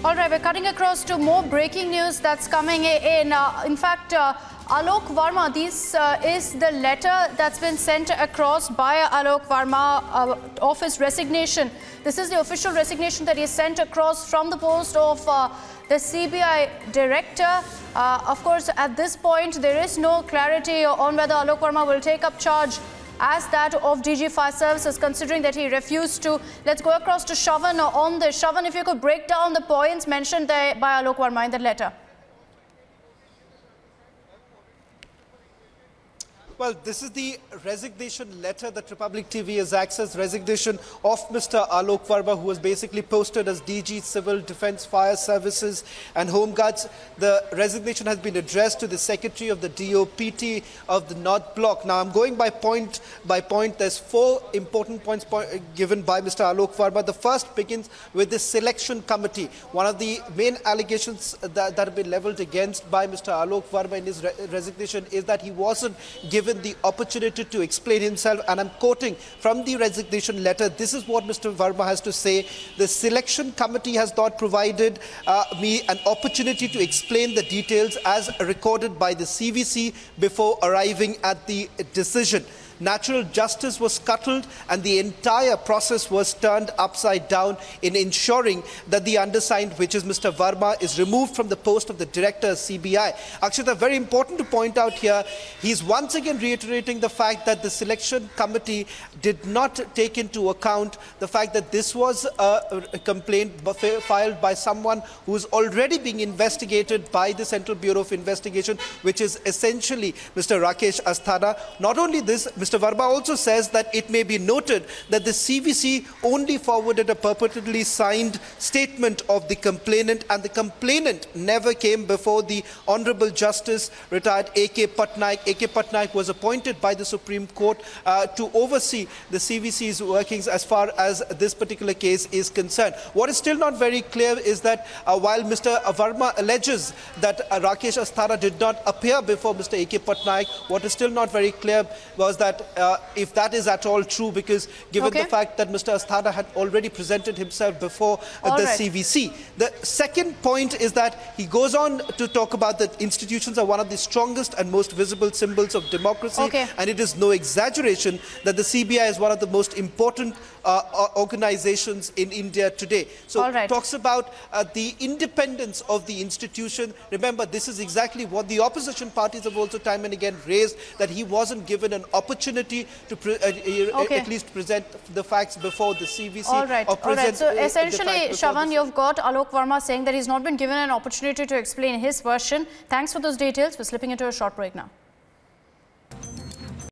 All right, we're cutting across to more breaking news that's coming in. In fact, Alok Verma, this is the letter that's been sent across by Alok Verma of his resignation. This is the official resignation that he sent across from the post of the CBI director. Of course, at this point, there is no clarity on whether Alok Verma will take up charge as that of DG Fire Services, considering that he refused to. Let's go across to Shavan on this. Shavan, if you could break down the points mentioned there by Alok Verma in the letter. Well, this is the resignation letter that Republic TV has accessed. Resignation of Mr. Alok Verma, who was basically posted as DG Civil Defence Fire Services and Home Guards. The resignation has been addressed to the Secretary of the DOPT of the North Block. Now, I'm going by point. There's four important points given by Mr. Alok Verma. The first begins with the selection committee. One of the main allegations that have been levelled against by Mr. Alok Verma in his resignation is that he wasn't given the opportunity to explain himself, and I'm quoting from the resignation letter. This is what Mr. Verma has to say. The selection committee has not provided me an opportunity to explain the details as recorded by the CVC before arriving at the decision. Natural justice was scuttled and the entire process was turned upside down in ensuring that the undersigned, which is Mr. Verma, is removed from the post of the director of CBI. Akshita, very important to point out here, he's once again reiterating the fact that the selection committee did not take into account the fact that this was a complaint filed by someone who is already being investigated by the Central Bureau of Investigation, which is essentially Mr. Rakesh Asthana. Not only this, Mr. Verma also says that it may be noted that the CVC only forwarded a purportedly signed statement of the complainant, and the complainant never came before the Honorable Justice retired A.K. Patnaik. A.K. Patnaik was appointed by the Supreme Court to oversee the CVC's workings as far as this particular case is concerned. What is still not very clear is that while Mr. Verma alleges that Rakesh Asthana did not appear before Mr. A.K. Patnaik, what is still not very clear was that if that is at all true, because given the fact that Mr. Asthana had already presented himself before the CVC. The second point is that he goes on to talk about that institutions are one of the strongest and most visible symbols of democracy, and it is no exaggeration that the CBI is one of the most important organizations in India today. So talks about the independence of the institution. Remember, this is exactly what the opposition parties have also time and again raised, that he wasn't given an opportunity to at least present the facts before the CVC. All right. So essentially, Shavan, you've got Alok Verma saying that he's not been given an opportunity to explain his version. Thanks for those details. We're slipping into a short break now.